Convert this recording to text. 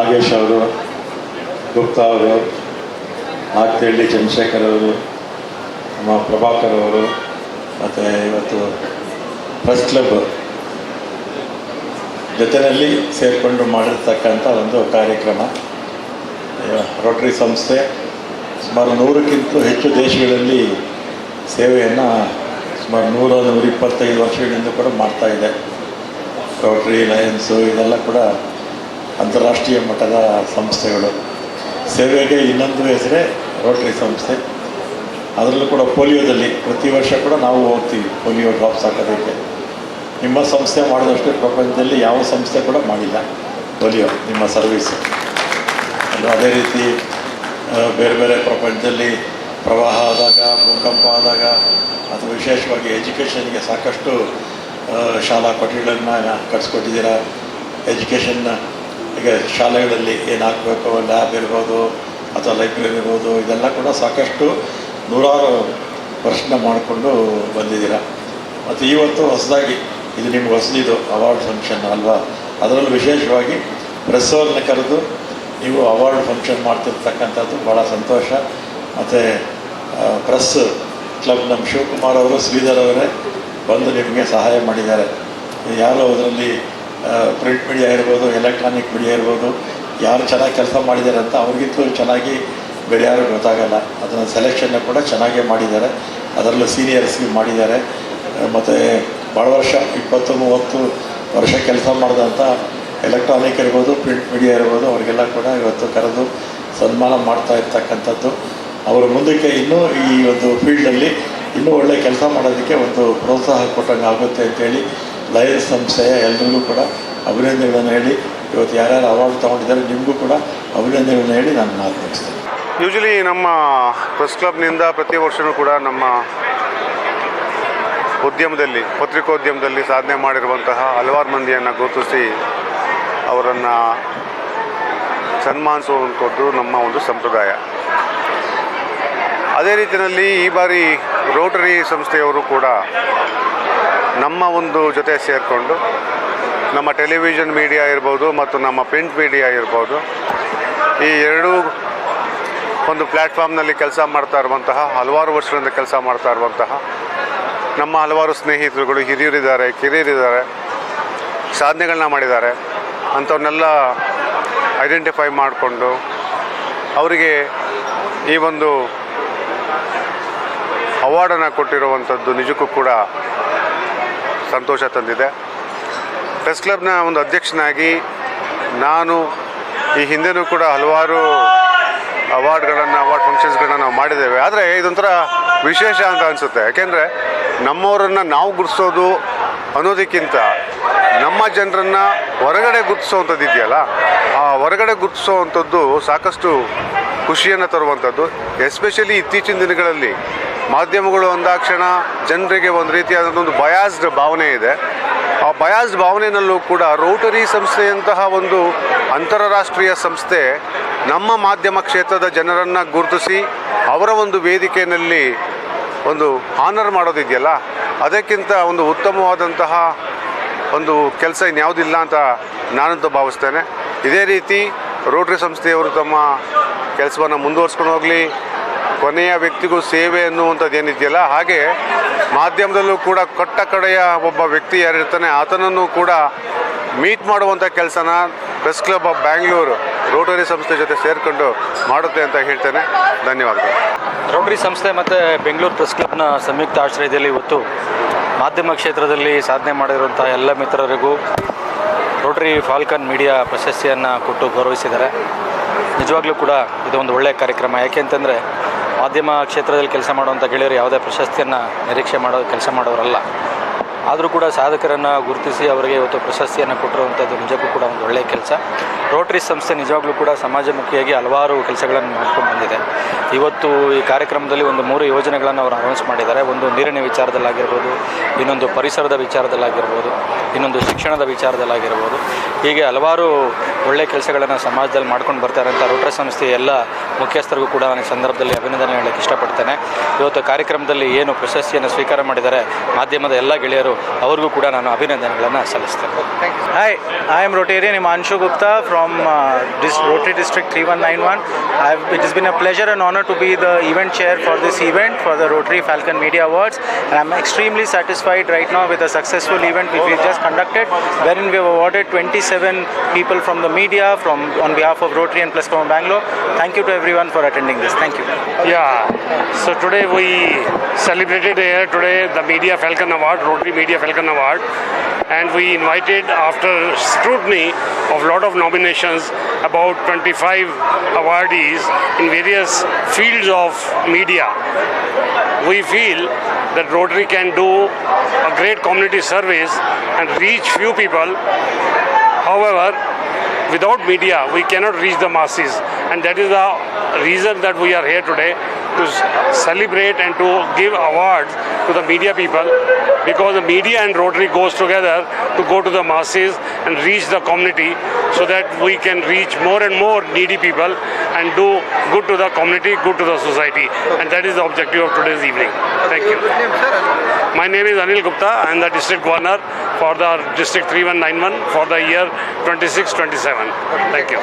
ನಾಗೇಶ್ ಅವರು, ಗುಪ್ತಾ ಅವರು, ನಾಗ್ತಿಹಳ್ಳಿ ಚಂದ್ರಶೇಖರ್ ಅವರು, ನಮ್ಮ ಪ್ರಭಾಕರ್ ಅವರು, ಮತ್ತು ಇವತ್ತು ಪ್ರೆಸ್ ಕ್ಲಬ್ ಜೊತೆಯಲ್ಲಿ ಸೇರಿಕೊಂಡು ಮಾಡಿರ್ತಕ್ಕಂಥ ಒಂದು ಕಾರ್ಯಕ್ರಮ. ರೋಟರಿ ಸಂಸ್ಥೆ ಸುಮಾರು 100ಕ್ಕಿಂತ ಹೆಚ್ಚು ದೇಶಗಳಲ್ಲಿ ಸೇವೆಯನ್ನು ಸುಮಾರು 100-125 ವರ್ಷಗಳಿಂದ ಕೂಡ ಮಾಡ್ತಾಯಿದೆ. ರೋಟರಿ, ಲಯನ್ಸು ಇದೆಲ್ಲ ಕೂಡ ಅಂತಾರಾಷ್ಟ್ರೀಯ ಮಟ್ಟದ ಸಂಸ್ಥೆಗಳು. ಸೇವೆಗೆ ಇನ್ನೊಂದು ಹೆಸರೇ ರೋಟರಿ ಸಂಸ್ಥೆ. ಅದರಲ್ಲೂ ಕೂಡ ಪೋಲಿಯೋದಲ್ಲಿ ಪ್ರತಿ ವರ್ಷ ಕೂಡ ನಾವು ಹೋಗ್ತೀವಿ ಪೋಲಿಯೋ ಡ್ರಾಪ್ಸ್ ಹಾಕೋದಕ್ಕೆ. ನಿಮ್ಮ ಸಂಸ್ಥೆ ಮಾಡಿದಷ್ಟು ಪ್ರಪಂಚದಲ್ಲಿ ಯಾವ ಸಂಸ್ಥೆ ಕೂಡ ಮಾಡಿಲ್ಲ ಪೋಲಿಯೋ ನಿಮ್ಮ ಸರ್ವೀಸು. ಅದೇ ರೀತಿ ಬೇರೆ ಬೇರೆ ಪ್ರಪಂಚದಲ್ಲಿ ಪ್ರವಾಹ ಆದಾಗ, ಭೂಕಂಪ ಆದಾಗ, ಅಥವಾ ವಿಶೇಷವಾಗಿ ಎಜುಕೇಷನ್ಗೆ ಸಾಕಷ್ಟು ಶಾಲಾ ಕೊಠಡಿಗಳನ್ನು ಕಟ್ಸ್ಕೊಟ್ಟಿದ್ದೀರಾ. ಎಜುಕೇಷನ್ನ ಈಗ ಶಾಲೆಗಳಲ್ಲಿ ಏನಾಗಬೇಕು, ಲ್ಯಾಬ್ ಇರ್ಬೋದು ಅಥವಾ ಲೈಬ್ರರಿ ಇರ್ಬೋದು, ಇದೆಲ್ಲ ಕೂಡ ಸಾಕಷ್ಟು ನೂರಾರು ವರ್ಷನ ಮಾಡಿಕೊಂಡು ಬಂದಿದ್ದೀರಾ. ಮತ್ತು ಇವತ್ತು ಹೊಸದಾಗಿ ಇದು ನಿಮ್ಗೆ ಹೊಸದಿದು ಅವಾರ್ಡ್ ಫಂಕ್ಷನ್ ಅಲ್ವಾ, ಅದರಲ್ಲೂ ವಿಶೇಷವಾಗಿ ಪ್ರೆಸ್ ಅವ್ರನ್ನ ಕರೆದು ನೀವು ಅವಾರ್ಡ್ ಫಂಕ್ಷನ್ ಮಾಡ್ತಿರ್ತಕ್ಕಂಥದ್ದು ಭಾಳ ಸಂತೋಷ. ಮತ್ತು ಪ್ರೆಸ್ ಕ್ಲಬ್ ನಮ್ಮ ಶಿವಕುಮಾರ್ ಅವರು, ಶ್ರೀಧರ್ ಅವರೇ ಬಂದು ನಿಮಗೆ ಸಹಾಯ ಮಾಡಿದ್ದಾರೆ. ಯಾರು ಅದರಲ್ಲಿ ಪ್ರಿಂಟ್ ಮೀಡಿಯಾ ಇರ್ಬೋದು, ಎಲೆಕ್ಟ್ರಾನಿಕ್ ಮೀಡಿಯಾ ಇರ್ಬೋದು, ಯಾರು ಚೆನ್ನಾಗಿ ಕೆಲಸ ಮಾಡಿದ್ದಾರೆ ಅಂತ ಅವ್ರಿಗಿಂತಲೂ ಚೆನ್ನಾಗಿ ಬೇರೆ ಯಾರು ಗೊತ್ತಾಗಲ್ಲ. ಅದನ್ನು ಸೆಲೆಕ್ಷನ್ನ ಕೂಡ ಚೆನ್ನಾಗೇ ಮಾಡಿದ್ದಾರೆ, ಅದರಲ್ಲೂ ಸೀನಿಯರ್ಸ್ಗೆ ಮಾಡಿದ್ದಾರೆ. ಮತ್ತು ಭಾಳ ವರ್ಷ 20-30 ವರ್ಷ ಕೆಲಸ ಮಾಡಿದಂಥ ಎಲೆಕ್ಟ್ರಾನಿಕ್ ಇರ್ಬೋದು, ಪ್ರಿಂಟ್ ಮೀಡಿಯಾ ಇರ್ಬೋದು, ಅವರಿಗೆಲ್ಲ ಕೂಡ ಇವತ್ತು ಕರೆದು ಸನ್ಮಾನ ಮಾಡ್ತಾ ಇರ್ತಕ್ಕಂಥದ್ದು. ಅವರ ಮುಂದಕ್ಕೆ ಇನ್ನೂ ಈ ಒಂದು ಫೀಲ್ಡಲ್ಲಿ ಇನ್ನೂ ಒಳ್ಳೆಯ ಕೆಲಸ ಮಾಡೋದಕ್ಕೆ ಒಂದು ಪ್ರೋತ್ಸಾಹ ಕೊಟ್ಟಂಗೆ ಆಗುತ್ತೆ ಅಂತೇಳಿ ಲಯನ್ಸ್ ಸಂಸ್ಥೆಯ ಎಲ್ಲರಿಗೂ ಕೂಡ ಅಭಿನಂದನೆಗಳನ್ನು ಹೇಳಿ, ಇವತ್ತು ಯಾರ್ಯಾರು ಅವಾರ್ಡ್ ತೊಗೊಂಡಿದ್ದಾರೆ ನಿಮಗೂ ಕೂಡ ಅಭಿನಂದನೆಗಳನ್ನು ಹೇಳಿ ನಾನು ಮಾತು ಮುಗಿಸ್ತೇನೆ. ಯೂಶಲಿ ನಮ್ಮ ಪ್ರೆಸ್ ಕ್ಲಬ್ನಿಂದ ಪ್ರತಿ ವರ್ಷವೂ ಕೂಡ ನಮ್ಮ ಉದ್ಯಮದಲ್ಲಿ, ಪತ್ರಿಕೋದ್ಯಮದಲ್ಲಿ ಸಾಧನೆ ಮಾಡಿರುವಂತಹ ಹಲವಾರು ಮಂದಿಯನ್ನು ಗುರುತಿಸಿ ಅವರನ್ನು ಸನ್ಮಾನಿಸುವಂಥದ್ದು ನಮ್ಮ ಒಂದು ಸಂಪ್ರದಾಯ. ಅದೇ ರೀತಿಯಲ್ಲಿ ಈ ಬಾರಿ ರೋಟರಿ ಸಂಸ್ಥೆಯವರು ಕೂಡ ನಮ್ಮ ಒಂದು ಜೊತೆ ಸೇರಿಕೊಂಡು ನಮ್ಮ ಟೆಲಿವಿಷನ್ ಮೀಡಿಯಾ ಇರ್ಬೋದು ಮತ್ತು ನಮ್ಮ ಪ್ರಿಂಟ್ ಮೀಡಿಯಾ ಇರ್ಬೋದು, ಈ ಎರಡೂ ಒಂದು ಪ್ಲ್ಯಾಟ್ಫಾರ್ಮ್ನಲ್ಲಿ ಕೆಲಸ ಮಾಡ್ತಾ ಇರುವಂತಹ, ಹಲವಾರು ವರ್ಷಗಳಿಂದ ಕೆಲಸ ಮಾಡ್ತಾ ಇರುವಂತಹ ನಮ್ಮ ಹಲವಾರು ಸ್ನೇಹಿತರುಗಳು, ಹಿರಿಯರಿದ್ದಾರೆ, ಕಿರಿಯರಿದ್ದಾರೆ, ಸಾಧನೆಗಳನ್ನ ಮಾಡಿದ್ದಾರೆ. ಅಂಥವನ್ನೆಲ್ಲ ಐಡೆಂಟಿಫೈ ಮಾಡಿಕೊಂಡು ಅವರಿಗೆ ಈ ಒಂದು ಅವಾರ್ಡನ್ನು ಕೊಟ್ಟಿರುವಂಥದ್ದು ನಿಜಕ್ಕೂ ಕೂಡ ಸಂತೋಷ ತಂದಿದೆ. ಪ್ರೆಸ್ ಕ್ಲಬ್ನ ಒಂದು ಅಧ್ಯಕ್ಷನಾಗಿ ನಾನು ಈ ಹಿಂದೆನೂ ಕೂಡ ಹಲವಾರು ಅವಾರ್ಡ್ ಫಂಕ್ಷನ್ಸ್ಗಳನ್ನ ನಾವು ಮಾಡಿದ್ದೇವೆ. ಆದರೆ ಇದೊಂಥರ ವಿಶೇಷ ಅಂತ ಅನಿಸುತ್ತೆ. ಯಾಕೆಂದರೆ ನಮ್ಮವರನ್ನು ನಾವು ಗುರುತಿಸೋದು ಅನ್ನೋದಕ್ಕಿಂತ ನಮ್ಮ ಜನರನ್ನು ಹೊರಗಡೆ ಗುರುತಿಸೋವಂಥದ್ದು ಇದೆಯಲ್ಲ, ಆ ಹೊರಗಡೆ ಗುರುತಿಸೋವಂಥದ್ದು ಸಾಕಷ್ಟು ಖುಷಿಯನ್ನು ತರುವಂಥದ್ದು. ಎಸ್ಪೆಷಲಿ ಇತ್ತೀಚಿನ ದಿನಗಳಲ್ಲಿ ಮಾಧ್ಯಮಗಳು ಅಂದಾಕ್ಷಣ ಜನರಿಗೆ ಒಂದು ರೀತಿಯಾದಂಥ ಒಂದು ಬಯಾಸ್ಡ್ ಭಾವನೆ ಇದೆ. ಆ ಬಯಾಸ್ಡ್ ಭಾವನೆಯಲ್ಲೂ ಕೂಡ ರೋಟರಿ ಸಂಸ್ಥೆಯಂತಹ ಒಂದು ಅಂತಾರಾಷ್ಟ್ರೀಯ ಸಂಸ್ಥೆ ನಮ್ಮ ಮಾಧ್ಯಮ ಕ್ಷೇತ್ರದ ಜನರನ್ನು ಗುರುತಿಸಿ ಅವರ ಒಂದು ವೇದಿಕೆಯಲ್ಲಿ ಒಂದು ಆನರ್ ಮಾಡೋದಿದೆಯಲ್ಲ, ಅದಕ್ಕಿಂತ ಒಂದು ಉತ್ತಮವಾದಂತಹ ಒಂದು ಕೆಲಸ ಇನ್ಯಾವುದಿಲ್ಲ ಅಂತ ನಾನಂತೂ ಭಾವಿಸ್ತೇನೆ. ಇದೇ ರೀತಿ ರೋಟರಿ ಸಂಸ್ಥೆಯವರು ತಮ್ಮ ಕೆಲಸವನ್ನು ಮುಂದುವರ್ಸ್ಕೊಂಡು ಹೋಗಲಿ. ಕೊನೆಯ ವ್ಯಕ್ತಿಗೂ ಸೇವೆ ಅನ್ನುವಂಥದ್ದು ಏನಿದೆಯಲ್ಲ, ಹಾಗೆ ಮಾಧ್ಯಮದಲ್ಲೂ ಕೂಡ ಕಟ್ಟ ಕಡೆಯ ಒಬ್ಬ ವ್ಯಕ್ತಿ ಯಾರಿರ್ತಾನೆ ಆತನನ್ನು ಕೂಡ ಮೀಟ್ ಮಾಡುವಂಥ ಕೆಲಸನ press club of Bangalore Rotary ಸಂಸ್ಥೆ ಜೊತೆ ಸೇರಿಕೊಂಡು ಮಾಡುತ್ತೆ ಅಂತ ಹೇಳ್ತೇನೆ. ಧನ್ಯವಾದಗಳು. ರೋಟರಿ ಸಂಸ್ಥೆ ಮತ್ತು ಬೆಂಗಳೂರು ಪ್ರೆಸ್ ಕ್ಲಬ್ನ ಸಂಯುಕ್ತ ಆಶ್ರಯದಲ್ಲಿ ಇವತ್ತು ಮಾಧ್ಯಮ ಕ್ಷೇತ್ರದಲ್ಲಿ ಸಾಧನೆ ಮಾಡಿರುವಂಥ ಎಲ್ಲ ಮಿತ್ರರಿಗೂ ರೋಟರಿ ಫಾಲ್ಕನ್ ಮೀಡಿಯಾ ಪ್ರಶಸ್ತಿಯನ್ನು ಕೊಟ್ಟು ಗೌರವಿಸಿದ್ದಾರೆ. ನಿಜವಾಗ್ಲೂ ಕೂಡ ಇದೊಂದು ಒಳ್ಳೆಯ ಕಾರ್ಯಕ್ರಮ. ಯಾಕೆ ಅಂತಂದರೆ ಮಾಧ್ಯಮ ಕ್ಷೇತ್ರದಲ್ಲಿ ಕೆಲಸ ಮಾಡುವಂಥ ಗೆಳೆಯರು ಯಾವುದೇ ಪ್ರಶಸ್ತಿಯನ್ನು ನಿರೀಕ್ಷೆ ಕೆಲಸ ಮಾಡೋರಲ್ಲ. ಆದರೂ ಕೂಡ ಸಾಧಕರನ್ನು ಗುರುತಿಸಿ ಅವರಿಗೆ ಇವತ್ತು ಪ್ರಶಸ್ತಿಯನ್ನು ಕೊಟ್ಟಿರುವಂಥದ್ದು ನಿಜಕ್ಕೂ ಕೂಡ ಒಂದು ಒಳ್ಳೆಯ ಕೆಲಸ. ರೋಟರಿ ಸಂಸ್ಥೆ ನಿಜವಾಗ್ಲೂ ಕೂಡ ಸಮಾಜಮುಖಿಯಾಗಿ ಹಲವಾರು ಕೆಲಸಗಳನ್ನು ಮಾಡ್ಕೊಂಡು ಬಂದಿದೆ. ಇವತ್ತು ಈ ಕಾರ್ಯಕ್ರಮದಲ್ಲಿ ಒಂದು 3 ಯೋಜನೆಗಳನ್ನು ಅವರು ಅನೌನ್ಸ್ ಮಾಡಿದ್ದಾರೆ. ಒಂದು ನೀರಿನ ವಿಚಾರದಲ್ಲಾಗಿರ್ಬೋದು, ಇನ್ನೊಂದು ಪರಿಸರದ ವಿಚಾರದಲ್ಲಾಗಿರ್ಬೋದು, ಇನ್ನೊಂದು ಶಿಕ್ಷಣದ ವಿಚಾರದಲ್ಲಾಗಿರ್ಬೋದು. ಹೀಗೆ ಹಲವಾರು ಒಳ್ಳೆಯ ಕೆಲಸಗಳನ್ನು ಸಮಾಜದಲ್ಲಿ ಮಾಡ್ಕೊಂಡು ಬರ್ತಾರೆ ಅಂತ ರೋಟರಿ ಸಂಸ್ಥೆಯ ಎಲ್ಲ ಮುಖ್ಯಸ್ಥರಿಗೂ ಕೂಡ ನಾನು ಈ ಸಂದರ್ಭದಲ್ಲಿ ಅಭಿನಂದನೆ ಹೇಳಕ್ಕೆ ಇಷ್ಟಪಡ್ತೇನೆ. ಇವತ್ತು ಕಾರ್ಯಕ್ರಮದಲ್ಲಿ ಏನು ಪ್ರಶಸ್ತಿಯನ್ನು ಸ್ವೀಕಾರ ಮಾಡಿದ್ದಾರೆ ಮಾಧ್ಯಮದ ಎಲ್ಲ ಗೆಳೆಯರು, ಅವ್ರಿಗೂ ಕೂಡ ನಾನು ಅಭಿನಂದನೆಗಳನ್ನು ಸಲ್ಲಿಸ್ತೇನೆ. Hi, I am Rotarian Himanshu Gupta from Rotary District 3191. It has been a pleasure and honor to be the event chair for this event for the Rotary Falcon Media Awards. And I'm extremely satisfied right now with the successful event which we just conducted, wherein we have awarded 27 people from the media on behalf of Rotary and Plus Club Bangalore. Thank you to everyone for attending this. Thank you. Yeah, so today we celebrated here today the Media Falcon Award, Rotary Media Falcon Award, and we invited, after scrutiny of lot of nominations, about 25 awardees in various fields of media. We feel that Rotary can do a great community service and reach few people. However, without media, we cannot reach the masses, and that is the reason that we are here today, to celebrate and to give awards to the media people, because the media and Rotary goes together to go to the masses and reach the community, so that we can reach more and more needy people and do good to the community, good to the society, and that is the objective of today's evening. Thank you. My name is Anil Gupta. I am the District Governor for the District 3191 for the year 26-27. Thank you.